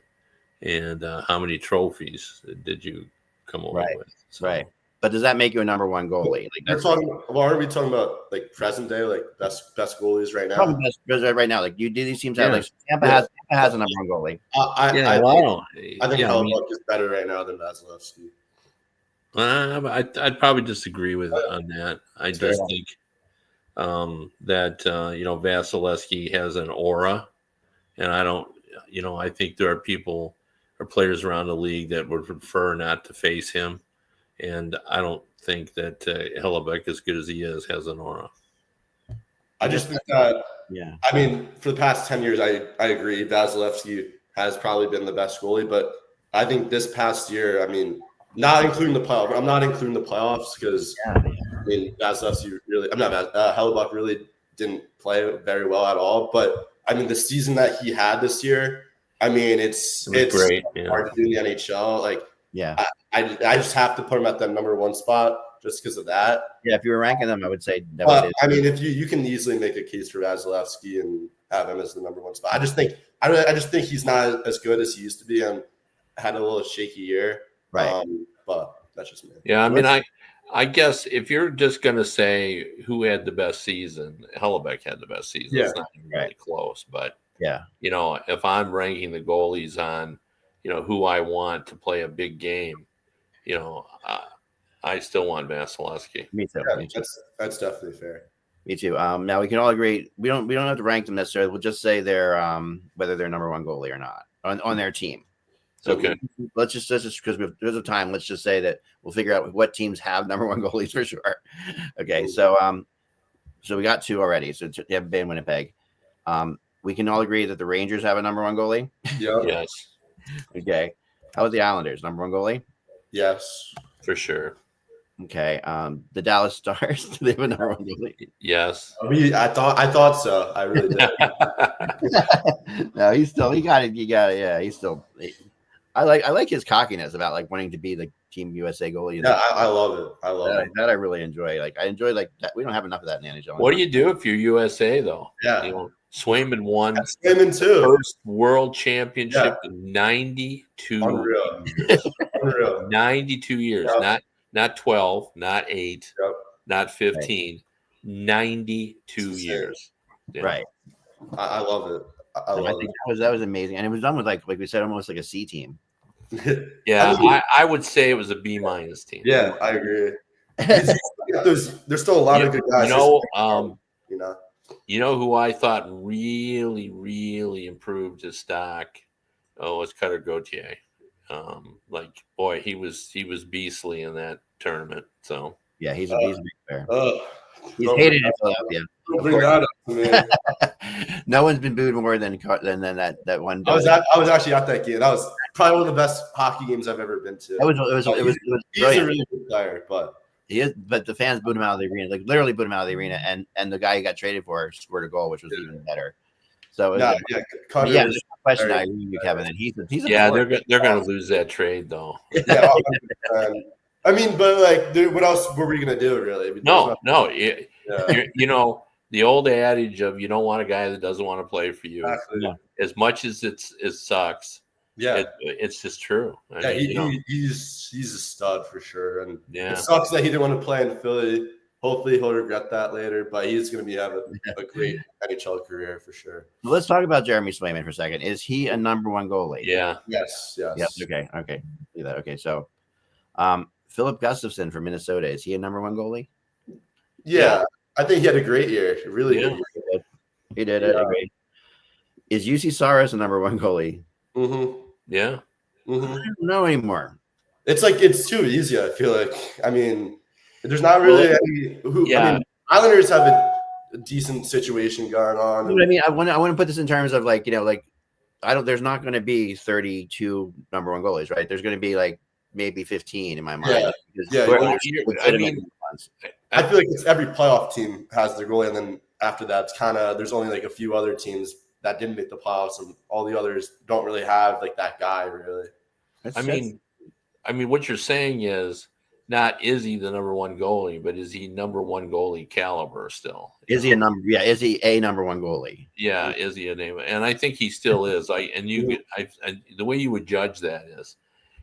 and how many trophies did you come away with? So, right. But does that make you a number one goalie? Like, are we talking about like present day, like best goalies right now? Probably best right now. Like these teams have like Tampa has a number one goalie. I think Hellebuck is better right now than Vasilevsky. I'd probably disagree with on that. I just think that Vasilevsky has an aura, and I don't. I think there are people or players around the league that would prefer not to face him, and I don't think that Hellebuck, as good as he is, has an aura. I just think that. Yeah. I mean, for the past 10 years, I agree. Vasilevsky has probably been the best goalie, but I think this past year, I mean, not including the playoffs. I'm not including the playoffs because I mean, Vasilevsky really. Hellebuck really didn't play very well at all. But I mean, the season that he had this year. I mean, it's great. Hard to do in the NHL. Like, I just have to put him at that number one spot just because of that. Yeah, if you were ranking them, I would say. I mean, if you can easily make a case for Vasilevsky and have him as the number one spot. I just think he's not as good as he used to be and had a little shaky year. Right. But that's just me. Yeah, I mean, I guess if you're just going to say who had the best season, Hellebuck had the best season. It's not even really close, but. Yeah. If I'm ranking the goalies on, who I want to play a big game, I still want Vasilevsky. Me too. Yeah, that's definitely fair. Me too. Now we can all agree we don't have to rank them necessarily. We'll just say they're whether they're number one goalie or not on their team. So let's just because because of time, let's just say that we'll figure out what teams have number one goalies for sure. Okay, so we got two already. So Tampa Bay and Winnipeg. We can all agree that the Rangers have a number one goalie. Yeah. Yes. Okay. How about the Islanders? Number one goalie? Yes. For sure. Okay. The Dallas Stars, do they have a number one goalie? Yes. I thought so. I really did. No, he got it. Yeah, he's still. I like his cockiness about like wanting to be the Team USA goalie. Yeah, I love it. I love it. That I really enjoy. Like I enjoy like that. We don't have enough of that in the NHL. What do you do if you're USA though? Yeah. Swayman won first world championship in 92 Unreal. years. Unreal. 92 years, not 12, not 8, not 15, right. 92 years. Yeah. Right. I love it. I think that was amazing. And it was done with like we said, almost like a C team. Yeah, I would say it was a B- team. Yeah, I agree. There's still a lot of good guys. You know who I thought really, really improved his stock? Oh, it's Cutter Gauthier. He was beastly in that tournament. So yeah, he's a big player. He's hated in Philadelphia. Bring that up, man. No one's been booed more than that one. I was actually at that game. That was probably one of the best hockey games I've ever been to. It was he's a really good player, but. But the fans booed him out of the arena, like literally booed him out of the arena, and the guy he got traded for scored a goal, which was even better. So there's no question. I agree with you, Kevin, and he's they're going to lose that trade though. Yeah, I mean, but like, what else were we going to do, really? I mean, no. The old adage of you don't want a guy that doesn't want to play for you. Exactly. As much as it sucks. Yeah, it's just true. He's a stud for sure, and it sucks that he didn't want to play in Philly. Hopefully, he'll regret that later. But he's going to have a great NHL career for sure. Well, let's talk about Jeremy Swayman for a second. Is he a number one goalie? Yeah. Yes. Yep. Okay. See that. Okay. So, Philip Gustafson from Minnesota, is he a number one goalie? Yeah, I think he had a great year. Really good year. He did. I agree. Is UC Saros the number one goalie? Mm-hmm. Yeah. Mm-hmm. I don't know anymore. It's like it's too easy. I feel like. I mean, there's not really any. I mean, Islanders have a decent situation going on. You know what I mean, I want to put this in terms of like there's not going to be 32 number one goalies, right? There's going to be like maybe 15 in my mind. Yeah. I feel like it's every playoff team has their goalie, and then after that, it's kind of there's only like a few other teams that didn't make the playoffs, and all the others don't really have like that guy really. I mean, what you're saying is not is he the number one goalie, but is he number one goalie caliber still? Is he a number? Yeah, is he a number one goalie? Yeah, is he a name? And I think he still is. The way you would judge that is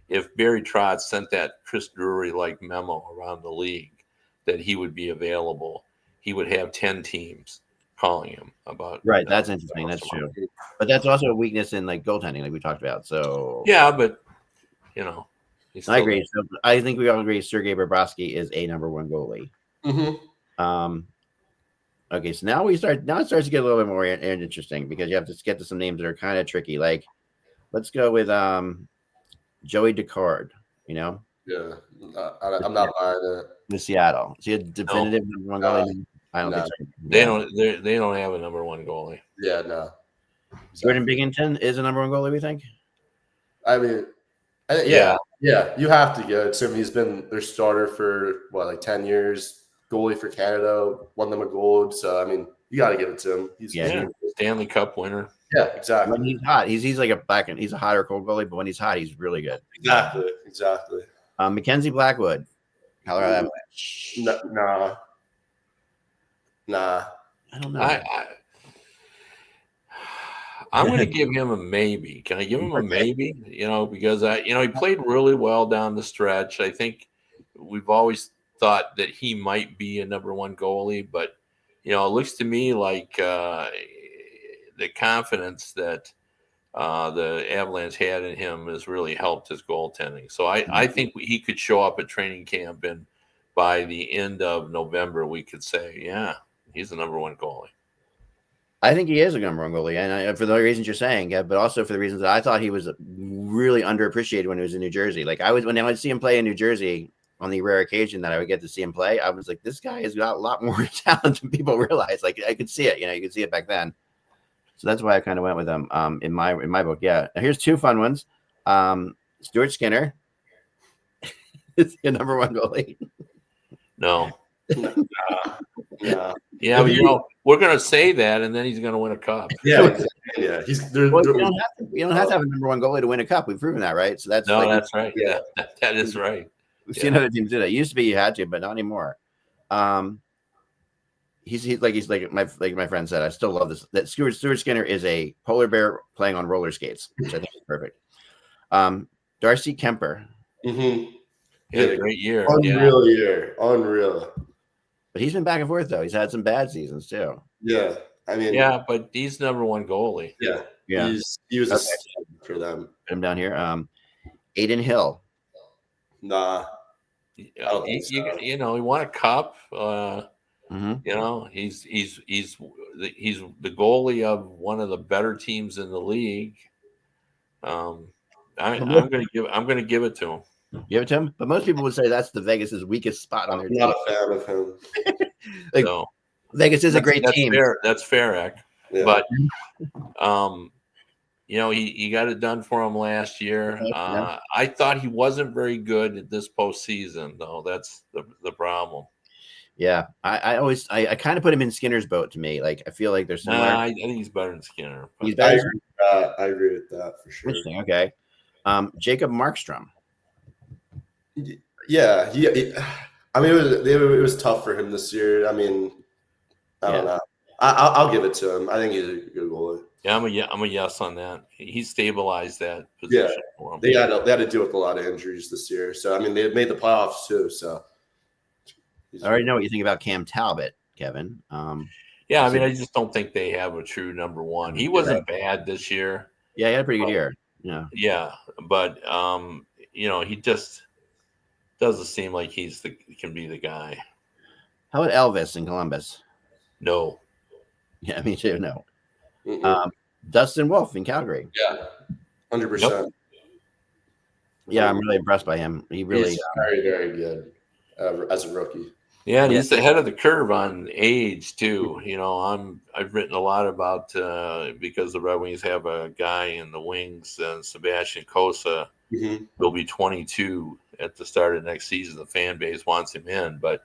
if Barry Trotz sent that Chris Drury-like memo around the league that he would be available, he would have 10 teams calling him about. Right, that's interesting. That's true. But that's also a weakness in like goaltending, like we talked about. So yeah, but I agree. So I think we all agree Sergei Bobrovsky is a number one goalie. Mm-hmm. Okay, so now it starts to get a little bit more interesting because you have to get to some names that are kind of tricky. Like, let's go with Joey Daccord. Yeah, I'm not buying it. The Seattle. Is he a definitive number one goalie? I don't think so. They don't have a number one goalie. Yeah, no. Jordan Binghamton is a number one goalie, we think? I mean, yeah, you have to give it to him. He's been their starter for like 10 years. Goalie for Canada, won them a gold. So I mean, you got to give it to him. He's Stanley Cup winner. Yeah, exactly. When he's hot, he's like he's a hot or cold goalie, but when he's hot, he's really good. Exactly. Mackenzie Blackwood, Colorado Avalanche. Nah. I don't know. I'm going to give him a maybe. Can I give him a maybe? Because he played really well down the stretch. I think we've always thought that he might be a number one goalie, but it looks to me like the confidence that the Avalanche had in him has really helped his goaltending. So I think he could show up at training camp, and by the end of November, we could say, yeah, he's the number one goalie. I think he is a number one goalie, and for the reasons you're saying, but also for the reasons that I thought he was really underappreciated when he was in New Jersey. Like when I would see him play in New Jersey on the rare occasion that I would get to see him play, I was like, this guy has got a lot more talent than people realize. Like I could see it, you could see it back then. So that's why I kind of went with him in my book. Yeah. Now here's two fun ones. Stuart Skinner is the number one goalie. No. Yeah. Yeah, but we're going to say that, and then he's going to win a cup. Yeah. You don't have to have a number one goalie to win a cup. We've proven that, right? So that's that's right. Yeah, that is right. We've seen other teams do that. It used to be you had to, but not anymore. He's like my friend said. I still love this. That Stuart Skinner is a polar bear playing on roller skates, which I think is perfect. Darcy Kemper. Mm-hmm. He had a great year. Unreal year. Unreal. But he's been back and forth though. He's had some bad seasons too. Yeah, I mean, but he's number one goalie. Yeah. He was a stud for them. Put him down here. Aiden Hill. Nah. He won a cup. Mm-hmm. He's the goalie of one of the better teams in the league. I'm going to give it to him. Give it to him, but most people would say that's the Vegas's weakest spot on their team. I'm not a fan of him. No. Vegas is a great team. That's fair, Ek. Yeah. But he got it done for him last year. I thought he wasn't very good at this postseason, though. That's the problem. Yeah, I kind of put him in Skinner's boat to me. Like I feel like there's some. I think he's better than Skinner. He's better. I agree with that for sure. Interesting. Okay, Jacob Markstrom. Yeah, I mean, it was tough for him this year. I mean, I don't know. I'll give it to him. I think he's a good goalie. Yeah, I'm a yes on that. He stabilized that position for him. They had to deal with a lot of injuries this year. So I mean, they made the playoffs too. So I already know what you think about Cam Talbot, Kevin. I mean, I just don't think they have a true number one. He wasn't bad this year. Yeah, he had a pretty good year. Yeah, but he just doesn't seem like can be the guy. How about Elvis in Columbus? No. Yeah, me too. No. Mm-mm. Dustin Wolf in Calgary. Yeah, 100%. Yeah, I'm really impressed by him. He really He's very, very good as a rookie. Yeah, and Yeah. he's ahead of the curve on age too. I've written a lot about because the Red Wings have a guy in the wings, Sebastian Cossa, Mm-hmm. will be 22 at the start of next season. The fan base wants him in, but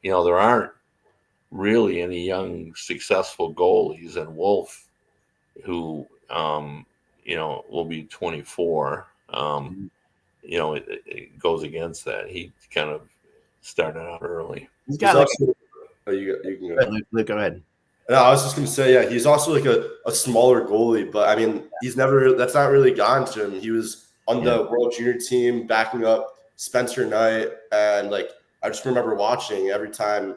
there aren't really any young successful goalies, and Wolf, who will be 24. It goes against that. He kind of started out early. He's He's got also, you can go. Luke, go ahead. No, I was just going to say, yeah, he's also like a smaller goalie, but I mean, that's not really gotten to him. He was on the World Junior team backing up Spencer Knight. And like, I just remember watching every time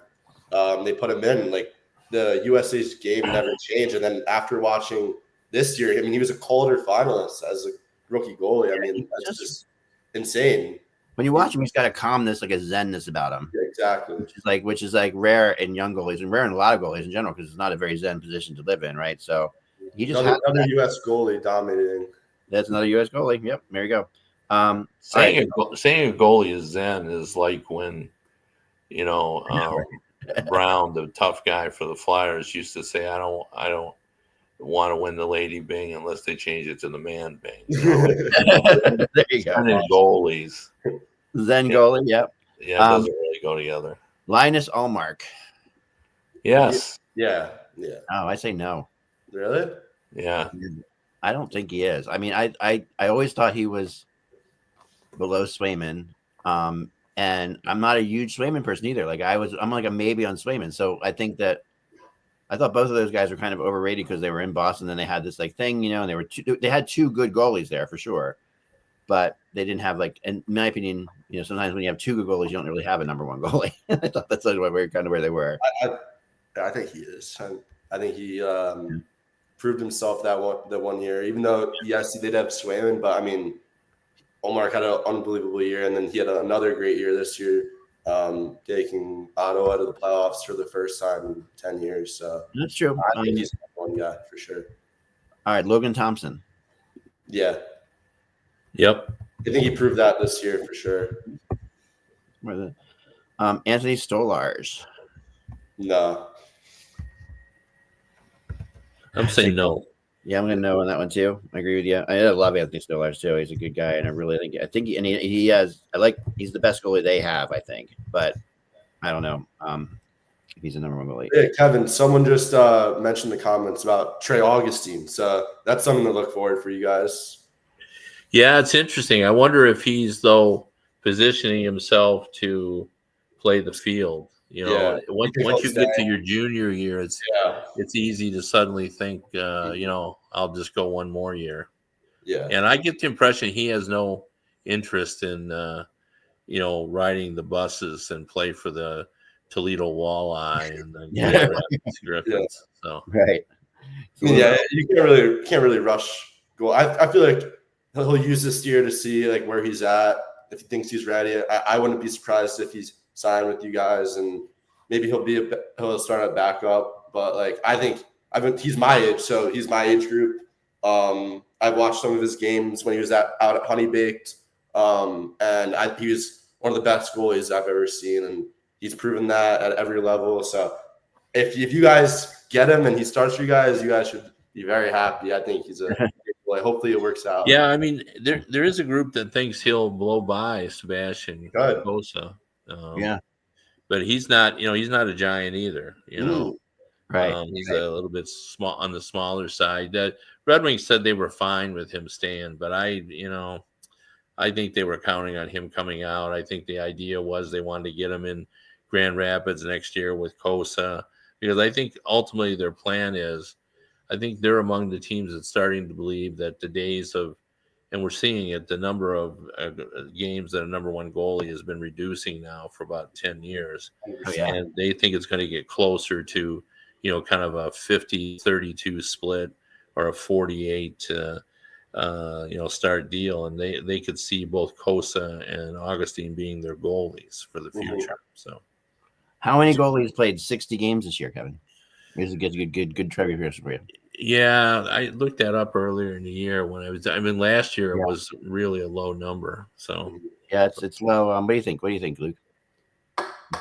they put him in, like the USA's game never changed. And then after watching this year, I mean, he was a Calder finalist as a rookie goalie. I mean, that's just insane. When you watch him, he's got a calmness, like a zenness about him. Yeah, exactly. Which is rare in young goalies and rare in a lot of goalies in general, because it's not a very zen position to live in, right? So he just another U.S. goalie dominating. That's another U.S. goalie. Yep, there you go. Saying a goalie is zen is like when Brown, the tough guy for the Flyers, used to say, "I don't want to win the lady Bing unless they change it to the man Bing." There you go. And goalies. Zen goalie, yep. Yeah, it doesn't really go together. Linus Ullmark. Yes. Yeah. Oh, I say no. Really? Yeah. I don't think he is. I mean, I always thought he was below Swayman. And I'm not a huge Swayman person either. I'm like a maybe on Swayman. So I think that I thought both of those guys were kind of overrated because they were in Boston. Then they had this thing, and they had two good goalies there for sure, but they didn't have in my opinion, sometimes when you have two good goalies, you don't really have a number one goalie. I thought that's where they were. I think he is. I think he proved himself that one year, even though yes, he did have Swayman, but I mean, Ullmark had an unbelievable year, and then he had another great year this year. Taking Otto out of the playoffs for the first time in 10 years. So that's true. I think he's one guy for sure. All right, Logan Thompson. Yeah. Yep. I think he proved that this year for sure. Anthony Stolars. No. I'm saying no. Yeah, I'm gonna no on that one too. I agree with you. I love Anthony Stolars too. He's a good guy, and I think he has. He's the best goalie they have, I think. But I don't know if he's the number one goalie. Yeah, Kevin, someone just mentioned the comments about Trey Augustine, so that's something to look forward for you guys. Yeah, it's interesting. I wonder if he's positioning himself to play the field. Once you get to your junior year, it's easy to suddenly think, I'll just go one more year. Yeah. And I get the impression he has no interest in, riding the buses and play for the Toledo Walleye and the Griffins. So right. Yeah, you can't really rush goal. I feel like he'll use this year to see where he's at. If he thinks he's ready, I wouldn't be surprised if he's signed with you guys, and maybe he'll start at backup. But I think he's my age, so he's my age group. I've watched some of his games when he was out at Honey Baked, and he was one of the best goalies I've ever seen, and he's proven that at every level. So if you guys get him and he starts for you guys should be very happy. I think he's a great goalie. Hopefully it works out. Yeah, I mean there is a group that thinks he'll blow by Sebastian Cossa. But he's not, he's not a giant either, Right. He's a little bit small on the smaller side. That Red Wings said they were fine with him staying, but I think they were counting on him coming out. I think the idea was they wanted to get him in Grand Rapids next year with Cossa, because I think ultimately their plan is, I think they're among the teams that's starting to believe that the days of, and we're seeing it, the number of games that a number one goalie has been reducing now for about 10 years. Oh, yeah. And they think it's going to get closer to, kind of a 50-32 split or a 48 start deal. And they could see both Cossa and Augustine being their goalies for the future. So How many goalies played 60 games this year, Kevin? Here's a good trivia question for you. Yeah, I looked that up earlier in the year last year it Yeah. was really a low number. So Yeah, it's low. What do you think? What do you think, Luke?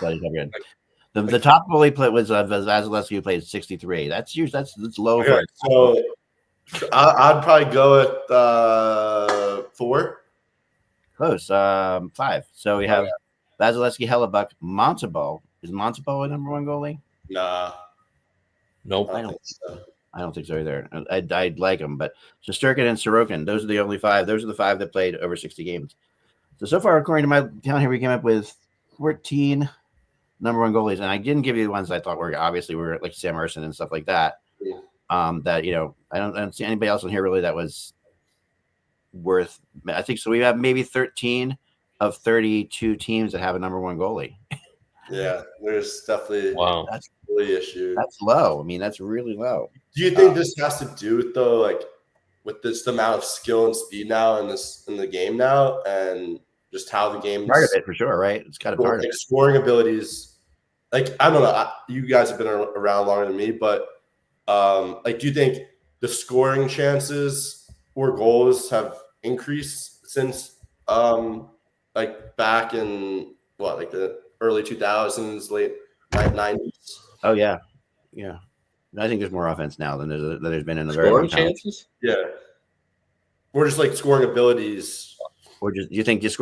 The top goalie play was Vasilevsky, who played 63. That's low Okay, for. so I'd probably go with 4. Close. 5. So we have Vasilevsky, Hellebuck, Montembeault. Is Montembeault a number one goalie? Nah, nope. I don't think so. I don't think so either. I'd like them, but Shesterkin and Sorokin, those are the only 5. Those are the 5 that played over 60 games. So far, according to my count here, we came up with 14 number one goalies, and I didn't give you the ones I thought were like Sam Ersson and stuff like that. Yeah. That I don't see anybody else in here really that was worth. I think so. We have maybe 13 of 32 teams that have a number one goalie. Yeah, there's definitely That's really issue. That's low. I mean, that's really low. Do you think this has to do with with this amount of skill and speed now in the game now, and just how the game part of it for sure, right? It's kind of part of it. Scoring abilities. Like I don't know, you guys have been around longer than me, but do you think the scoring chances or goals have increased since back in the early 2000s, late 90s? Oh yeah. I think there's more offense now than there's been in a very Scoring long time. chances. Yeah, or just scoring abilities. Or just you think it's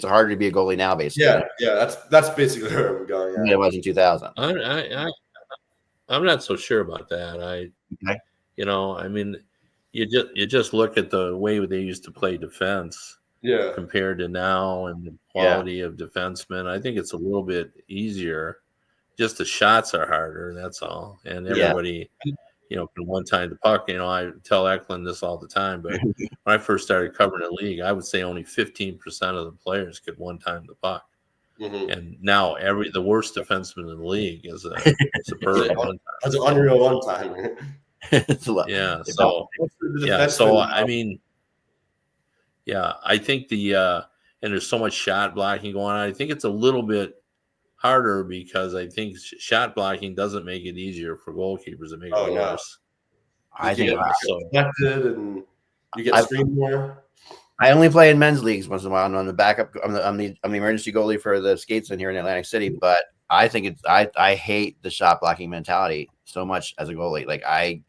harder to be a goalie now, basically? Yeah. That's basically where I'm going at. It was in 2000. I'm not so sure about that. You just look at the way they used to play defense. Yeah. Compared to now and the quality of defensemen, I think it's a little bit easier. Just the shots are harder. That's all. And everybody, can one time the puck. I tell Eklund this all the time, but when I first started covering the league, I would say only 15% of the players could one time the puck. Mm-hmm. And now the worst defenseman in the league is a superb one time. That's an unreal one time. It's a lot. Yeah. I think and there's so much shot blocking going on. I think it's a little bit harder because I think shot blocking doesn't make it easier for goalkeepers. It makes it worse. I think protected and you get screened more. I only play in men's leagues once in a while. I'm on the backup. I'm the emergency goalie for the Skates in here in Atlantic City. But I think I hate the shot blocking mentality so much as a goalie. Like I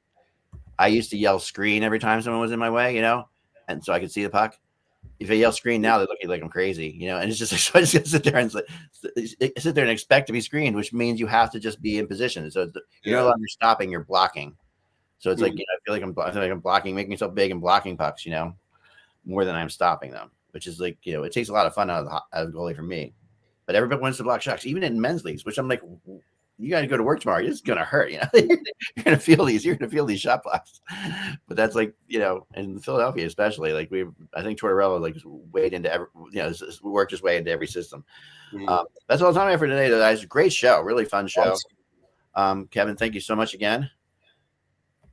used to yell screen every time someone was in my way, and so I could see the puck. If I yell screen now, they look at me like I'm crazy, and it's just so I just gotta sit there and expect to be screened, which means you have to just be in position. So you're no longer stopping, you're blocking. So it's I feel like I'm blocking, making myself big and blocking pucks, more than I'm stopping them, which is it takes a lot of fun out of the goalie for me. But everybody wants to block shots, even in men's leagues, which I'm like, you got to go to work tomorrow. It's going to hurt. You're going to feel these. You're going to feel these shot blocks. But that's in Philadelphia, especially, I think Tortorella just weighed into every, worked his way into every system. Mm-hmm. That's all the time I have for today. It's a great show, really fun show. Awesome. Kevin, thank you so much again.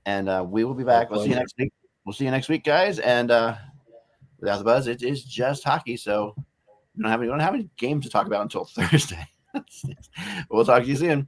And we will be back. We'll see you next week. We'll see you next week, guys. And without the buzz, it is just hockey. So we don't have any games to talk about until Thursday. We'll talk to you soon.